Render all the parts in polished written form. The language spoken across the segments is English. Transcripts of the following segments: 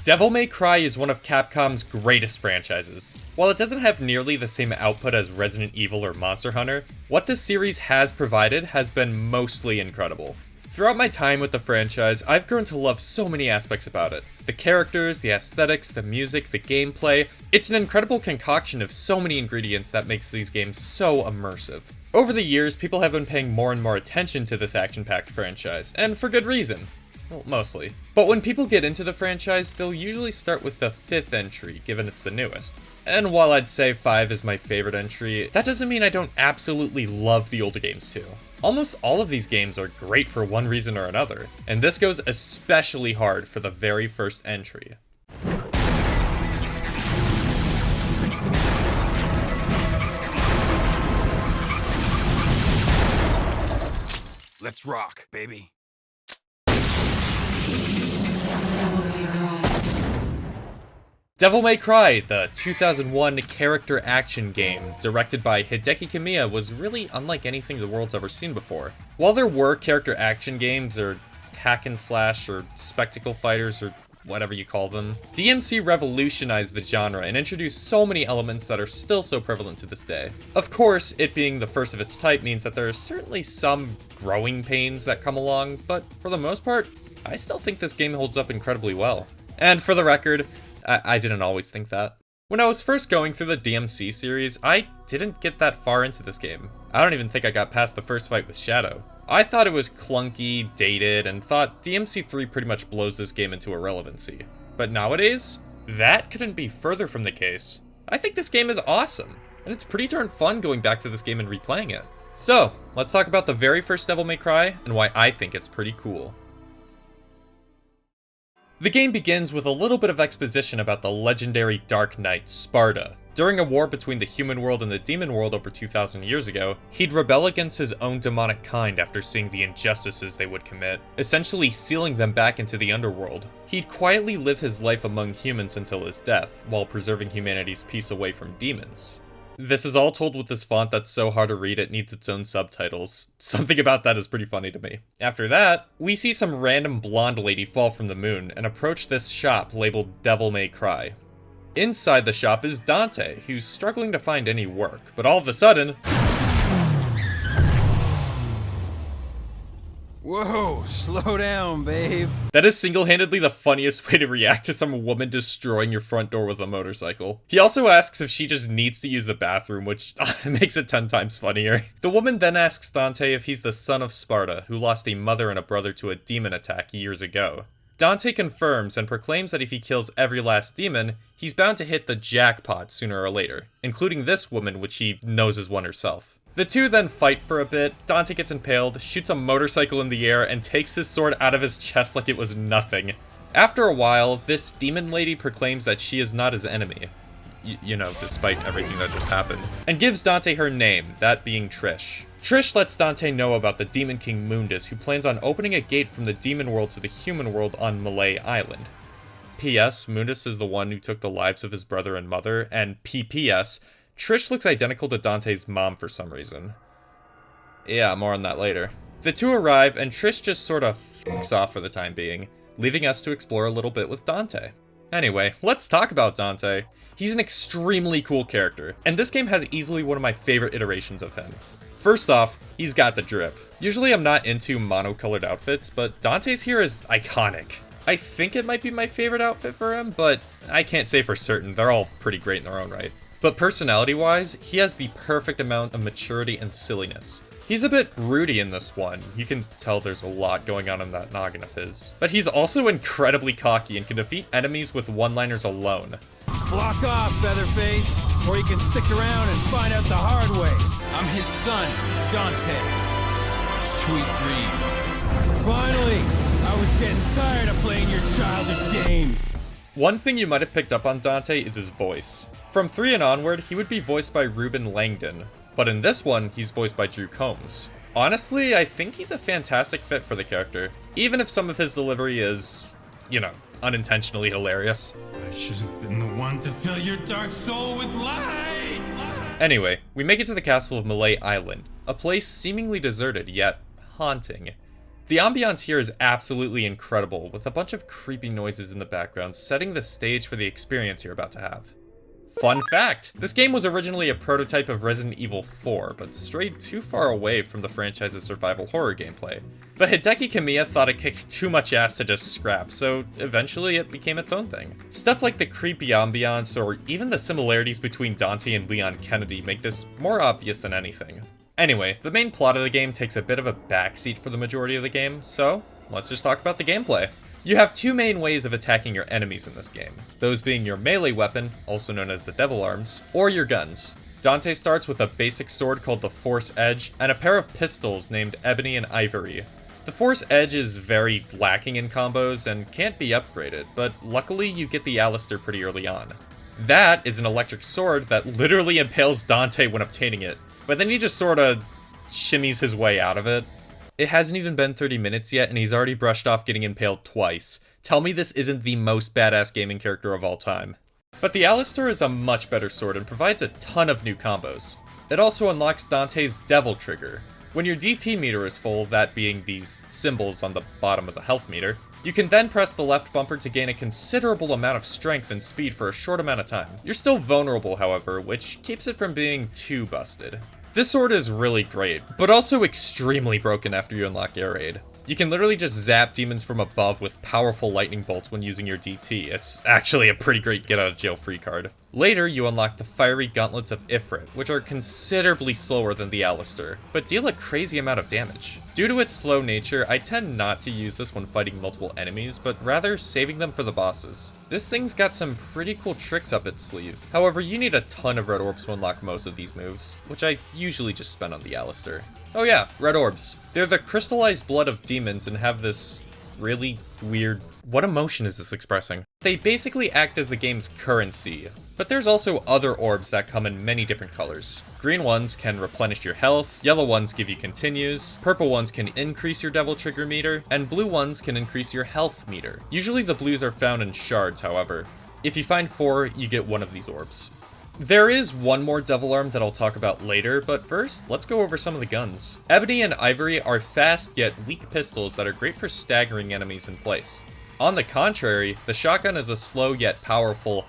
Devil May Cry is one of Capcom's greatest franchises. While it doesn't have nearly the same output as Resident Evil or Monster Hunter, what this series has provided has been mostly incredible. Throughout my time with the franchise, I've grown to love so many aspects about it. The characters, the aesthetics, the music, the gameplay. It's an incredible concoction of so many ingredients that makes these games so immersive. Over the years, people have been paying more and more attention to this action-packed franchise, and for good reason. Well, mostly. But when people get into the franchise, they'll usually start with the 5th entry, given it's the newest. And while I'd say 5 is my favorite entry, that doesn't mean I don't absolutely love the older games too. Almost all of these games are great for one reason or another, and this goes especially hard for the very first entry. Let's rock, baby. Devil May Cry, the 2001 character action game, directed by Hideki Kamiya, was really unlike anything the world's ever seen before. While there were character action games, or hack and slash, or spectacle fighters, or whatever you call them, DMC revolutionized the genre and introduced so many elements that are still so prevalent to this day. Of course, it being the first of its type means that there are certainly some growing pains that come along, but for the most part, I still think this game holds up incredibly well. And for the record, I didn't always think that. When I was first going through the DMC series, I didn't get that far into this game. I don't even think I got past the first fight with Shadow. I thought it was clunky, dated, and thought DMC 3 pretty much blows this game into irrelevancy. But nowadays, that couldn't be further from the case. I think this game is awesome, and it's pretty darn fun going back to this game and replaying it. So, let's talk about the very first Devil May Cry, and why I think it's pretty cool. The game begins with a little bit of exposition about the legendary Dark Knight, Sparda. During a war between the human world and the demon world over 2,000 years ago, he'd rebel against his own demonic kind after seeing the injustices they would commit, essentially sealing them back into the underworld. He'd quietly live his life among humans until his death, while preserving humanity's peace away from demons. This is all told with this font that's so hard to read it needs its own subtitles. Something about that is pretty funny to me. After that, we see some random blonde lady fall from the moon and approach this shop labeled Devil May Cry. Inside the shop is Dante, who's struggling to find any work, but all of a sudden... Whoa, slow down, babe. That is single-handedly the funniest way to react to some woman destroying your front door with a motorcycle. He also asks if she just needs to use the bathroom, which makes it 10 times funnier. The woman then asks Dante if he's the son of Sparda, who lost a mother and a brother to a demon attack years ago. Dante confirms and proclaims that if he kills every last demon, he's bound to hit the jackpot sooner or later, including this woman, which he knows is one herself. The two then fight for a bit, Dante gets impaled, shoots a motorcycle in the air, and takes his sword out of his chest like it was nothing. After a while, this demon lady proclaims that she is not his enemy, you know, despite everything that just happened, and gives Dante her name, that being Trish. Trish lets Dante know about the Demon King Mundus, who plans on opening a gate from the demon world to the human world on Malay Island. P.S. Mundus is the one who took the lives of his brother and mother, and P.P.S. Trish looks identical to Dante's mom for some reason. Yeah, more on that later. The two arrive, and Trish just sort of f***s off for the time being, leaving us to explore a little bit with Dante. Anyway, let's talk about Dante. He's an extremely cool character, and this game has easily one of my favorite iterations of him. First off, he's got the drip. Usually I'm not into monocolored outfits, but Dante's here is iconic. I think it might be my favorite outfit for him, but I can't say for certain. They're all pretty great in their own right. But personality-wise, he has the perfect amount of maturity and silliness. He's a bit broody in this one. You can tell there's a lot going on in that noggin of his. But he's also incredibly cocky and can defeat enemies with one-liners alone. Block off, Featherface, or you can stick around and find out the hard way. I'm his son, Dante. Sweet dreams. Finally, I was getting tired of playing your childish games. One thing you might have picked up on Dante is his voice. From 3 and onward, he would be voiced by Ruben Langdon, but in this one, he's voiced by Drew Combs. Honestly, I think he's a fantastic fit for the character, even if some of his delivery is, you know, unintentionally hilarious. I should have been the one to fill your dark soul with light! Anyway, we make it to the castle of Malay Island, a place seemingly deserted yet haunting. The ambiance here is absolutely incredible, with a bunch of creepy noises in the background setting the stage for the experience you're about to have. Fun fact! This game was originally a prototype of Resident Evil 4, but strayed too far away from the franchise's survival horror gameplay. But Hideki Kamiya thought it kicked too much ass to just scrap, so eventually it became its own thing. Stuff like the creepy ambiance, or even the similarities between Dante and Leon Kennedy make this more obvious than anything. Anyway, the main plot of the game takes a bit of a backseat for the majority of the game, so let's just talk about the gameplay. You have two main ways of attacking your enemies in this game, those being your melee weapon, also known as the Devil Arms, or your guns. Dante starts with a basic sword called the Force Edge, and a pair of pistols named Ebony and Ivory. The Force Edge is very lacking in combos and can't be upgraded, but luckily you get the Alistair pretty early on. That is an electric sword that literally impales Dante when obtaining it, but then he just sorta shimmies his way out of it. It hasn't even been 30 minutes yet, and he's already brushed off getting impaled twice. Tell me this isn't the most badass gaming character of all time. But the Alistair is a much better sword and provides a ton of new combos. It also unlocks Dante's Devil Trigger. When your DT meter is full, that being these symbols on the bottom of the health meter, you can then press the left bumper to gain a considerable amount of strength and speed for a short amount of time. You're still vulnerable, however, which keeps it from being too busted. This sword is really great, but also extremely broken after you unlock Air Raid. You can literally just zap demons from above with powerful lightning bolts when using your DT. It's actually a pretty great get-out-of-jail-free card. Later, you unlock the Fiery Gauntlets of Ifrit, which are considerably slower than the Alistair, but deal a crazy amount of damage. Due to its slow nature, I tend not to use this when fighting multiple enemies, but rather saving them for the bosses. This thing's got some pretty cool tricks up its sleeve. However, you need a ton of red orbs to unlock most of these moves, which I usually just spend on the Alistair. Oh yeah, red orbs. They're the crystallized blood of demons and have this really weird... What emotion is this expressing? They basically act as the game's currency, but there's also other orbs that come in many different colors. Green ones can replenish your health, yellow ones give you continues, purple ones can increase your Devil Trigger meter, and blue ones can increase your health meter. Usually the blues are found in shards, however. If you find 4, you get one of these orbs. There is one more Devil Arm that I'll talk about later, but first, let's go over some of the guns. Ebony and Ivory are fast yet weak pistols that are great for staggering enemies in place. On the contrary, the shotgun is a slow yet powerful,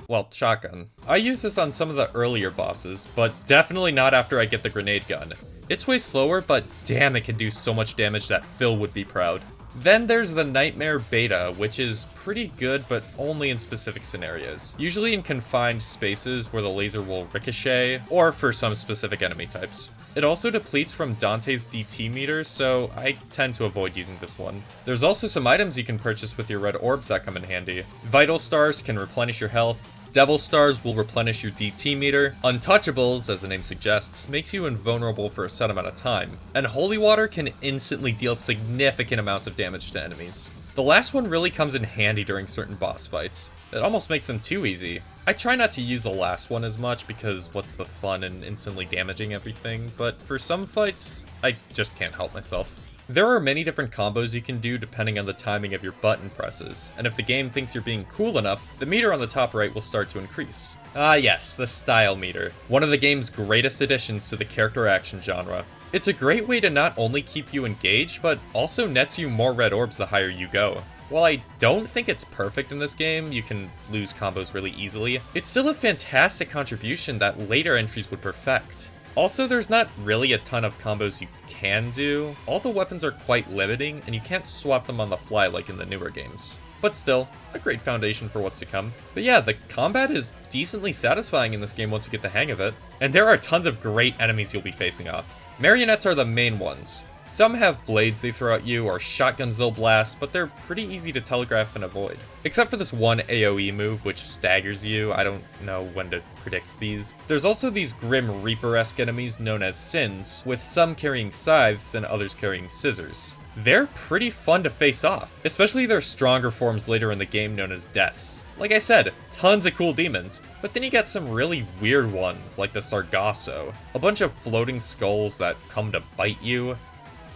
well, shotgun. I use this on some of the earlier bosses, but definitely not after I get the grenade gun. It's way slower, but damn, it can do so much damage that Phil would be proud. Then there's the Nightmare Beta, which is pretty good, but only in specific scenarios. Usually in confined spaces where the laser will ricochet, or for some specific enemy types. It also depletes from Dante's DT meter, so I tend to avoid using this one. There's also some items you can purchase with your red orbs that come in handy. Vital Stars can replenish your health. Devil Stars will replenish your DT meter. Untouchables, as the name suggests, makes you invulnerable for a set amount of time. And Holy Water can instantly deal significant amounts of damage to enemies. The last one really comes in handy during certain boss fights. It almost makes them too easy. I try not to use the last one as much because what's the fun in instantly damaging everything, but for some fights, I just can't help myself. There are many different combos you can do depending on the timing of your button presses, and if the game thinks you're being cool enough, the meter on the top right will start to increase. Ah yes, the style meter. One of the game's greatest additions to the character action genre. It's a great way to not only keep you engaged, but also nets you more red orbs the higher you go. While I don't think it's perfect in this game, you can lose combos really easily, it's still a fantastic contribution that later entries would perfect. Also, there's not really a ton of combos you can do. All the weapons are quite limiting, and you can't swap them on the fly like in the newer games. But still, a great foundation for what's to come. But yeah, the combat is decently satisfying in this game once you get the hang of it. And there are tons of great enemies you'll be facing off. Marionettes are the main ones. Some have blades they throw at you or shotguns they'll blast, but they're pretty easy to telegraph and avoid. Except for this one AoE move which staggers you. I don't know when to predict these. There's also these Grim Reaper-esque enemies known as Sins, with some carrying scythes and others carrying scissors. They're pretty fun to face off, especially their stronger forms later in the game known as Deaths. Like I said, tons of cool demons, but then you got some really weird ones like the Sargasso, a bunch of floating skulls that come to bite you.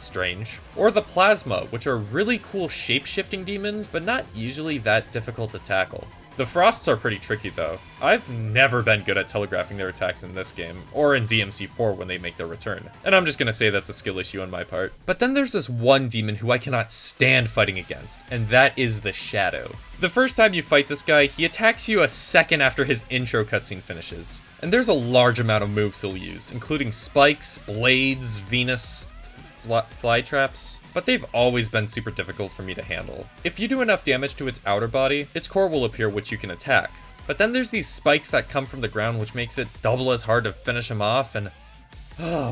Strange. Or the Plasma, which are really cool shape-shifting demons, but not usually that difficult to tackle. The Frosts are pretty tricky though. I've never been good at telegraphing their attacks in this game, or in DMC4 when they make their return. And I'm just gonna say that's a skill issue on my part. But then there's this one demon who I cannot stand fighting against, and that is the Shadow. The first time you fight this guy, he attacks you a second after his intro cutscene finishes. And there's a large amount of moves he'll use, including spikes, blades, Venus, fly traps, but they've always been super difficult for me to handle. If you do enough damage to its outer body, its core will appear which you can attack. But then there's these spikes that come from the ground which makes it double as hard to finish him off, and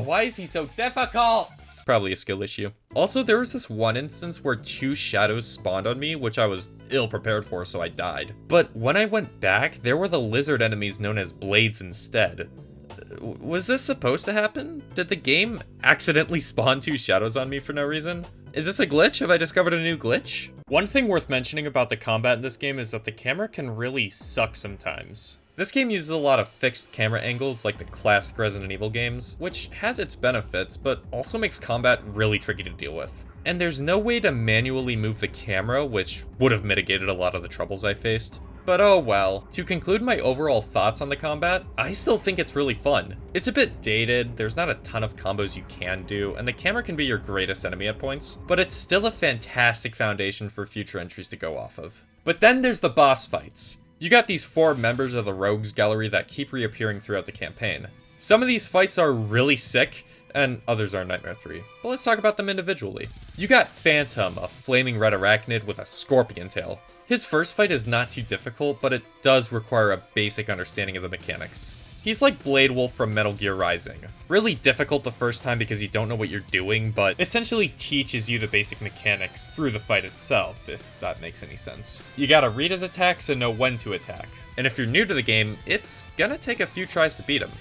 why is he so difficult? It's probably a skill issue. Also, there was this one instance where 2 shadows spawned on me, which I was ill prepared for, so I died. But when I went back, there were the lizard enemies known as blades instead. Was this supposed to happen? Did the game accidentally spawn 2 shadows on me for no reason? Is this a glitch? Have I discovered a new glitch? One thing worth mentioning about the combat in this game is that the camera can really suck sometimes. This game uses a lot of fixed camera angles like the classic Resident Evil games, which has its benefits, but also makes combat really tricky to deal with. And there's no way to manually move the camera, which would have mitigated a lot of the troubles I faced. But oh well. To conclude my overall thoughts on the combat, I still think it's really fun. It's a bit dated, there's not a ton of combos you can do, and the camera can be your greatest enemy at points, but it's still a fantastic foundation for future entries to go off of. But then there's the boss fights. You got these 4 members of the Rogues Gallery that keep reappearing throughout the campaign. Some of these fights are really sick, and others are Nightmare 3. But let's talk about them individually. You got Phantom, a flaming red arachnid with a scorpion tail. His first fight is not too difficult, but it does require a basic understanding of the mechanics. He's like Blade Wolf from Metal Gear Rising. Really difficult the first time because you don't know what you're doing, but essentially teaches you the basic mechanics through the fight itself, if that makes any sense. You gotta read his attacks and know when to attack. And if you're new to the game, it's gonna take a few tries to beat him.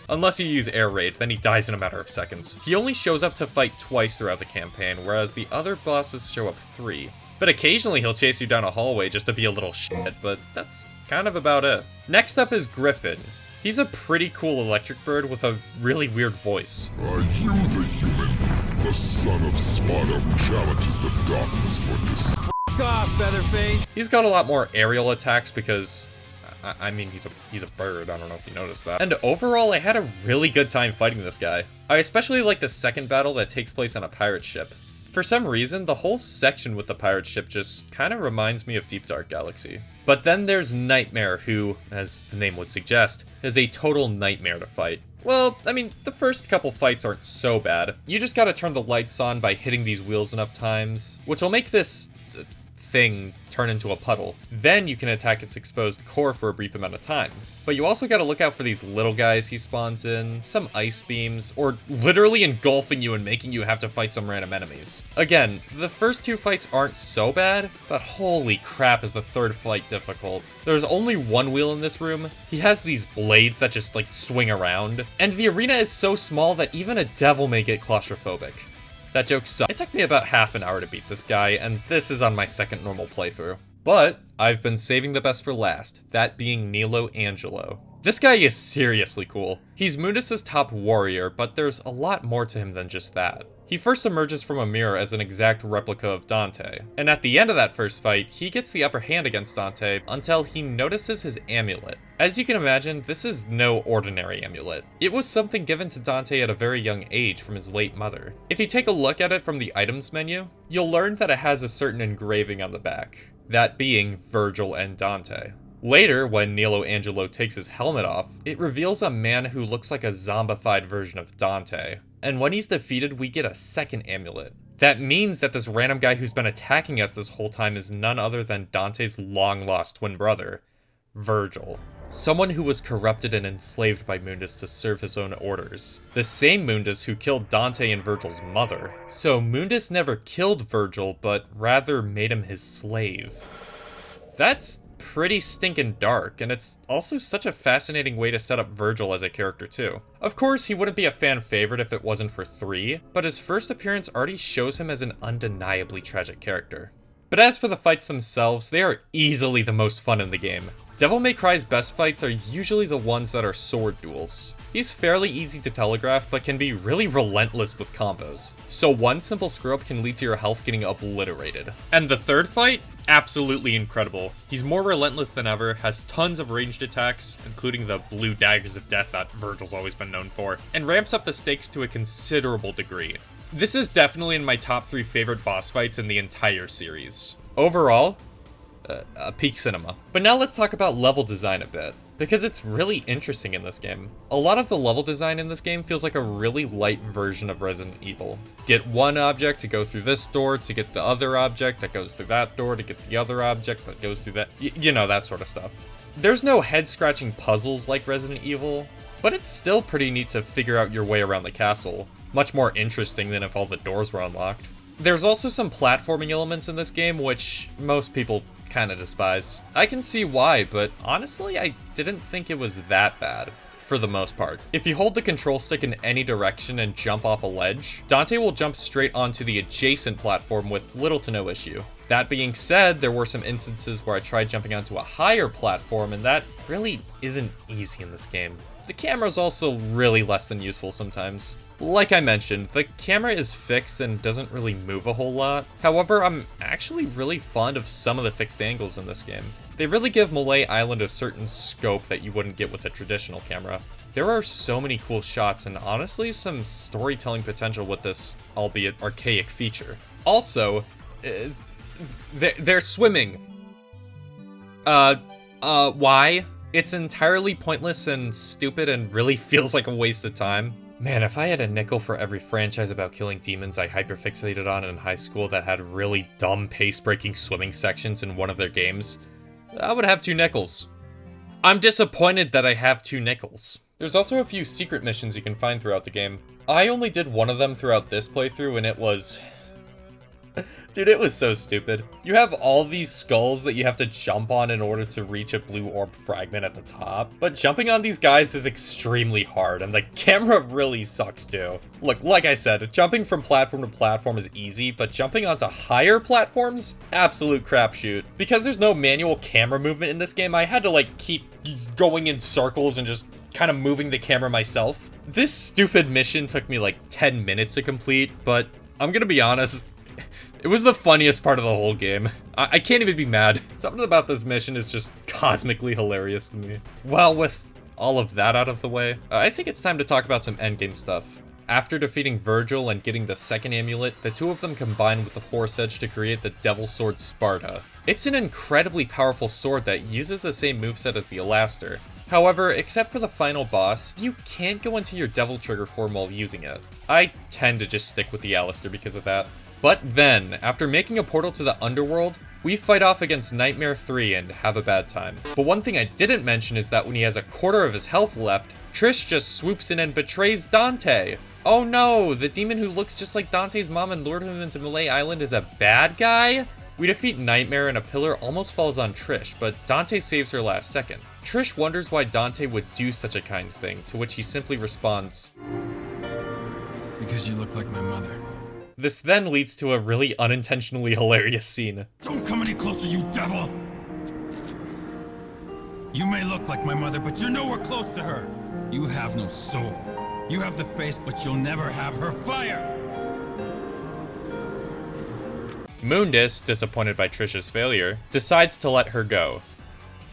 Unless you use Air Raid, then he dies in a matter of seconds. He only shows up to fight twice throughout the campaign, whereas the other bosses show up 3. But occasionally he'll chase you down a hallway just to be a little shit, but that's kind of about it. Next up is Griffin. He's a pretty cool electric bird with a really weird voice. Are you the human, the son of Sparda who challenges the darkness for this? F*** off, Featherface! He's got a lot more aerial attacks because, I mean, he's a bird, I don't know if you noticed that. And overall, I had a really good time fighting this guy. I especially like the second battle that takes place on a pirate ship. For some reason, the whole section with the pirate ship just kind of reminds me of Deep Dark Galaxy. But then there's Nightmare, who, as the name would suggest, is a total nightmare to fight. Well, I mean, the first couple fights aren't so bad. You just gotta turn the lights on by hitting these wheels enough times, which will make this thing turn into a puddle. Then you can attack its exposed core for a brief amount of time. But you also gotta look out for these little guys he spawns in, some ice beams, or literally engulfing you and making you have to fight some random enemies. Again, the first 2 fights aren't so bad, but holy crap is the third fight difficult. There's only 1 wheel in this room, he has these blades that just like swing around, and the arena is so small that even a devil may get claustrophobic. That joke sucks. It took me about half an hour to beat this guy, and this is on my second normal playthrough. But I've been saving the best for last, that being Nilo Angelo. This guy is seriously cool. He's Mundus' top warrior, but there's a lot more to him than just that. He first emerges from a mirror as an exact replica of Dante, and at the end of that first fight, he gets the upper hand against Dante until he notices his amulet. As you can imagine, this is no ordinary amulet. It was something given to Dante at a very young age from his late mother. If you take a look at it from the items menu, you'll learn that it has a certain engraving on the back, that being Virgil and Dante. Later, when Nilo Angelo takes his helmet off, it reveals a man who looks like a zombified version of Dante. And when he's defeated, we get a second amulet. That means that this random guy who's been attacking us this whole time is none other than Dante's long-lost twin brother, Virgil. Someone who was corrupted and enslaved by Mundus to serve his own orders. The same Mundus who killed Dante and Virgil's mother. So Mundus never killed Virgil, but rather made him his slave. That's pretty stinking dark, and it's also such a fascinating way to set up Virgil as a character too. Of course, he wouldn't be a fan favorite if it wasn't for 3, but his first appearance already shows him as an undeniably tragic character. But as for the fights themselves, they are easily the most fun in the game. Devil May Cry's best fights are usually the ones that are sword duels. He's fairly easy to telegraph, but can be really relentless with combos. So one simple screw-up can lead to your health getting obliterated. And the third fight? Absolutely incredible. He's more relentless than ever, has tons of ranged attacks, including the blue daggers of death that Virgil's always been known for, and ramps up the stakes to a considerable degree. This is definitely in my top 3 favorite boss fights in the entire series. Overall, a peak cinema. But now let's talk about level design a bit, because it's really interesting in this game. A lot of the level design in this game feels like a really light version of Resident Evil. Get one object to go through this door, to get the other object that goes through that door, to get the other object that goes through that, you know, that sort of stuff. There's no head-scratching puzzles like Resident Evil, but it's still pretty neat to figure out your way around the castle. Much more interesting than if all the doors were unlocked. There's also some platforming elements in this game, which most people kind of despise. I can see why, but honestly, I didn't think it was that bad, for the most part. If you hold the control stick in any direction and jump off a ledge, Dante will jump straight onto the adjacent platform with little to no issue. That being said, there were some instances where I tried jumping onto a higher platform, and that really isn't easy in this game. The camera's also really less than useful sometimes. Like I mentioned, the camera is fixed and doesn't really move a whole lot. However, I'm actually really fond of some of the fixed angles in this game. They really give Malay Island a certain scope that you wouldn't get with a traditional camera. There are so many cool shots and honestly some storytelling potential with this, albeit archaic feature. Also, they're swimming. Why? It's entirely pointless and stupid and really feels like a waste of time. Man, if I had a nickel for every franchise about killing demons I hyperfixated on in high school that had really dumb pace-breaking swimming sections in one of their games, I would have 2 nickels. I'm disappointed that I have 2 nickels. There's also a few secret missions you can find throughout the game. I only did one of them throughout this playthrough and it was... Dude, it was so stupid. You have all these skulls that you have to jump on in order to reach a blue orb fragment at the top, but jumping on these guys is extremely hard, and the camera really sucks too. Look, like I said, jumping from platform to platform is easy, but jumping onto higher platforms? Absolute crapshoot. Because there's no manual camera movement in this game, I had to like keep going in circles and just kind of moving the camera myself. This stupid mission took me like 10 minutes to complete, but I'm gonna be honest, it was the funniest part of the whole game. I can't even be mad. Something about this mission is just cosmically hilarious to me. Well, with all of that out of the way, I think it's time to talk about some endgame stuff. After defeating Virgil and getting the second amulet, the two of them combine with the Force Edge to create the Devil Sword Sparda. It's an incredibly powerful sword that uses the same moveset as the Alaster. However, except for the final boss, you can't go into your Devil Trigger form while using it. I tend to just stick with the Alaster because of that. But then, after making a portal to the underworld, we fight off against Nightmare 3 and have a bad time. But one thing I didn't mention is that when he has a quarter of his health left, Trish just swoops in and betrays Dante. Oh no, the demon who looks just like Dante's mom and lured him into Malay Island is a bad guy? We defeat Nightmare and a pillar almost falls on Trish, but Dante saves her last second. Trish wonders why Dante would do such a kind thing, to which he simply responds, "Because you look like my mother." This then leads to a really unintentionally hilarious scene. Don't come any closer, you devil! You may look like my mother, but you're nowhere close to her. You have no soul. You have the face, but you'll never have her fire! Mundus, disappointed by Trish's failure, decides to let her go.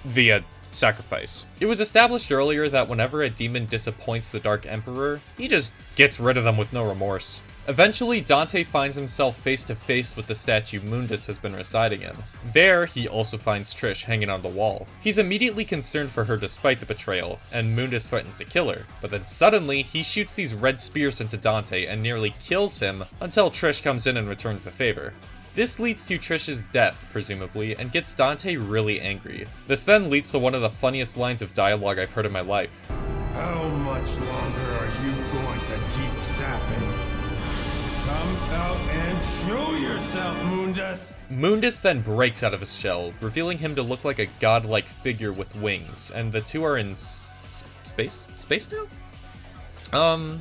Via sacrifice. It was established earlier that whenever a demon disappoints the Dark Emperor, he just gets rid of them with no remorse. Eventually, Dante finds himself face to face with the statue Mundus has been residing in. There, he also finds Trish hanging on the wall. He's immediately concerned for her despite the betrayal, and Mundus threatens to kill her. But then suddenly, he shoots these red spears into Dante and nearly kills him until Trish comes in and returns the favor. This leads to Trish's death, presumably, and gets Dante really angry. This then leads to one of the funniest lines of dialogue I've heard in my life. How much longer are you going to keep sapping? Come out and show yourself, Mundus! Mundus then breaks out of his shell, revealing him to look like a godlike figure with wings, and the two are in space? Space now?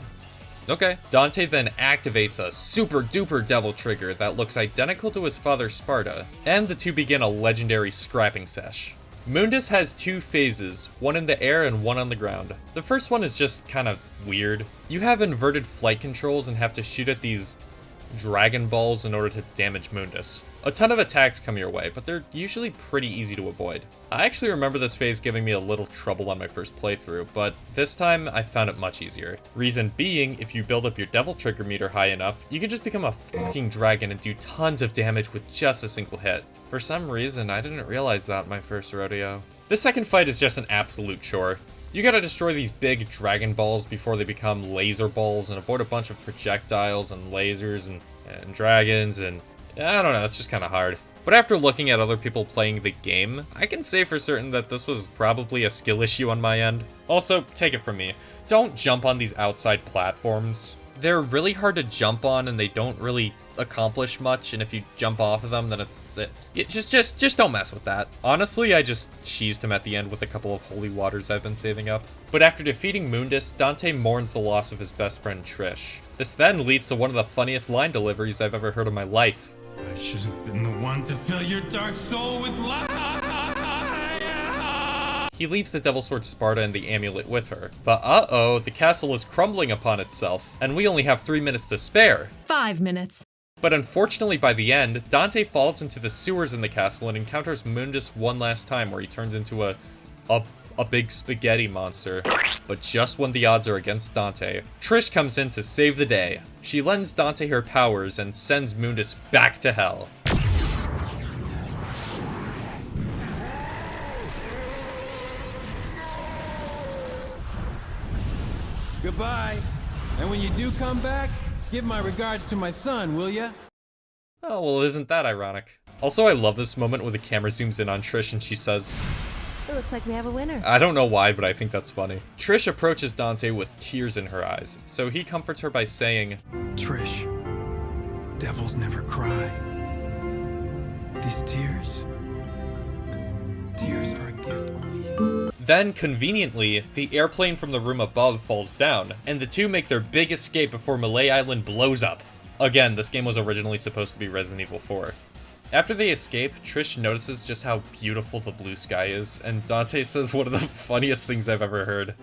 Okay. Dante then activates a super duper devil trigger that looks identical to his father Sparda, and the two begin a legendary scrapping sesh. Mundus has two phases, one in the air and one on the ground. The first one is just kind of weird. You have inverted flight controls and have to shoot at these Dragon Balls in order to damage Mundus. A ton of attacks come your way, but they're usually pretty easy to avoid. I actually remember this phase giving me a little trouble on my first playthrough, but this time I found it much easier. Reason being, if you build up your Devil Trigger meter high enough, you can just become a fucking dragon and do tons of damage with just a single hit. For some reason, I didn't realize that in my first rodeo. The second fight is just an absolute chore. You gotta destroy these big Dragon Balls before they become laser balls and avoid a bunch of projectiles and lasers and dragons and I don't know, it's just kind of hard. But after looking at other people playing the game, I can say for certain that this was probably a skill issue on my end. Also, take it from me, don't jump on these outside platforms. They're really hard to jump on and they don't really accomplish much, and if you jump off of them, then just don't mess with that. Honestly, I just cheesed him at the end with a couple of holy waters I've been saving up. But after defeating Mundus, Dante mourns the loss of his best friend Trish. This then leads to one of the funniest line deliveries I've ever heard in my life. I should have been the one to fill your dark soul with light. He leaves the Devil Sword Sparda and the amulet with her. But uh-oh, the castle is crumbling upon itself, and we only have 3 minutes to spare. 5 minutes. But unfortunately by the end, Dante falls into the sewers in the castle and encounters Mundus one last time where he turns into a big spaghetti monster. But just when the odds are against Dante, Trish comes in to save the day. She lends Dante her powers and sends Mundus back to hell. Goodbye. And when you do come back, give my regards to my son, will ya? Oh, well, isn't that ironic? Also, I love this moment where the camera zooms in on Trish and she says, It looks like we have a winner. I don't know why, but I think that's funny. Trish approaches Dante with tears in her eyes, so he comforts her by saying, Trish, devils never cry. These tears are a gift only you. Then, conveniently, the airplane from the room above falls down, and the two make their big escape before Malay Island blows up. Again, this game was originally supposed to be Resident Evil 4. After they escape, Trish notices just how beautiful the blue sky is, and Dante says one of the funniest things I've ever heard.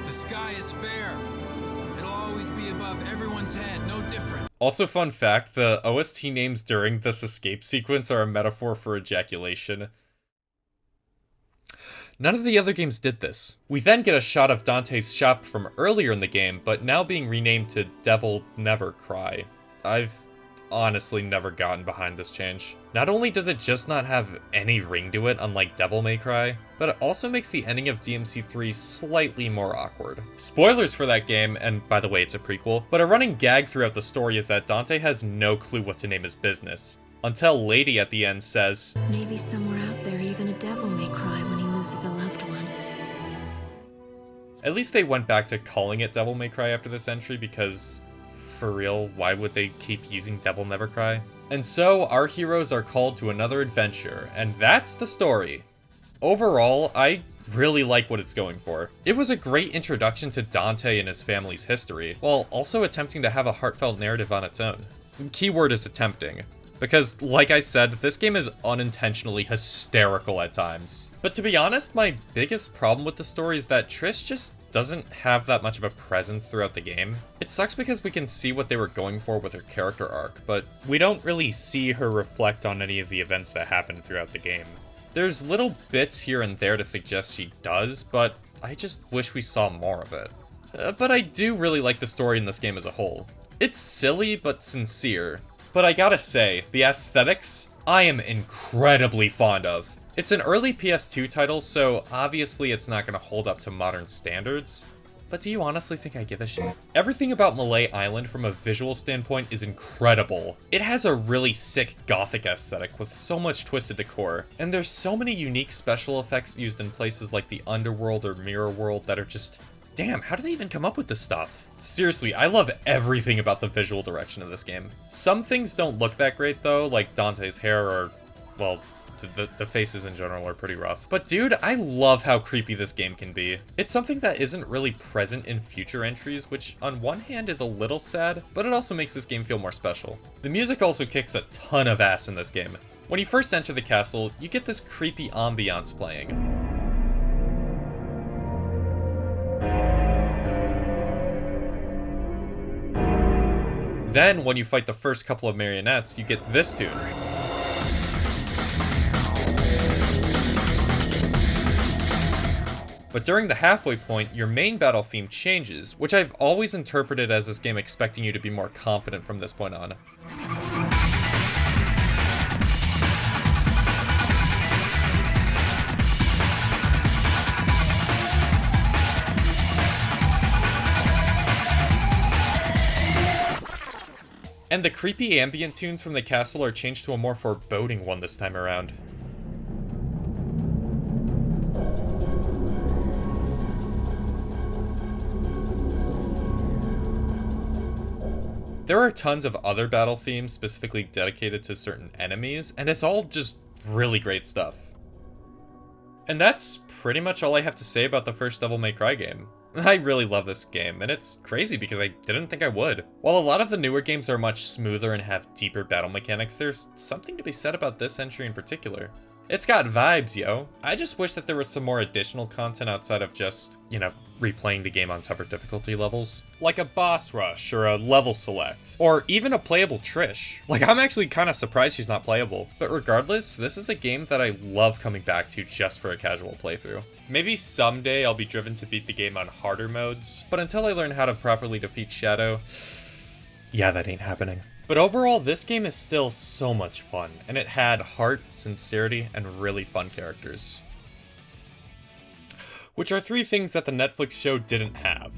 The sky is fair. It'll always be above everyone's head, no different. Also, fun fact, the OST names during this escape sequence are a metaphor for ejaculation. None of the other games did this. We then get a shot of Dante's shop from earlier in the game, but now being renamed to Devil Never Cry. I've honestly never gotten behind this change. Not only does it just not have any ring to it, unlike Devil May Cry, but it also makes the ending of DMC3 slightly more awkward. Spoilers for that game, and by the way, it's a prequel, but a running gag throughout the story is that Dante has no clue what to name his business. Until Lady at the end says, Maybe somewhere out there even a devil may cry when he loses a loved one. At least they went back to calling it Devil May Cry after this entry because, for real, why would they keep using Devil Never Cry? And so, our heroes are called to another adventure, and that's the story. Overall, I really like what it's going for. It was a great introduction to Dante and his family's history, while also attempting to have a heartfelt narrative on its own. Keyword is attempting. Because, like I said, this game is unintentionally hysterical at times. But to be honest, my biggest problem with the story is that Trish just doesn't have that much of a presence throughout the game. It sucks because we can see what they were going for with her character arc, but we don't really see her reflect on any of the events that happened throughout the game. There's little bits here and there to suggest she does, but I just wish we saw more of it. But I do really like the story in this game as a whole. It's silly but sincere. But I gotta say, the aesthetics, I am incredibly fond of. It's an early PS2 title, so obviously it's not gonna hold up to modern standards. But do you honestly think I give a shit? Everything about Malay Island from a visual standpoint is incredible. It has a really sick gothic aesthetic with so much twisted decor, and there's so many unique special effects used in places like the Underworld or Mirror World that are just, damn, how do they even come up with this stuff? Seriously, I love everything about the visual direction of this game. Some things don't look that great though, like Dante's hair or well, the faces in general are pretty rough. But dude, I love how creepy this game can be. It's something that isn't really present in future entries, which on one hand is a little sad, but it also makes this game feel more special. The music also kicks a ton of ass in this game. When you first enter the castle, you get this creepy ambiance playing. Then, when you fight the first couple of marionettes, you get this tune. But during the halfway point, your main battle theme changes, which I've always interpreted as this game expecting you to be more confident from this point on. And the creepy ambient tunes from the castle are changed to a more foreboding one this time around. There are tons of other battle themes specifically dedicated to certain enemies, and it's all just really great stuff. And that's pretty much all I have to say about the first Devil May Cry game. I really love this game, and it's crazy because I didn't think I would. While a lot of the newer games are much smoother and have deeper battle mechanics, there's something to be said about this entry in particular. It's got vibes, yo. I just wish that there was some more additional content outside of just, replaying the game on tougher difficulty levels. Like a boss rush, or a level select, or even a playable Trish. Like, I'm actually kind of surprised she's not playable. But regardless, this is a game that I love coming back to just for a casual playthrough. Maybe someday I'll be driven to beat the game on harder modes, but until I learn how to properly defeat Shadow, yeah, that ain't happening. But overall, this game is still so much fun, and it had heart, sincerity, and really fun characters. Which are 3 things that the Netflix show didn't have.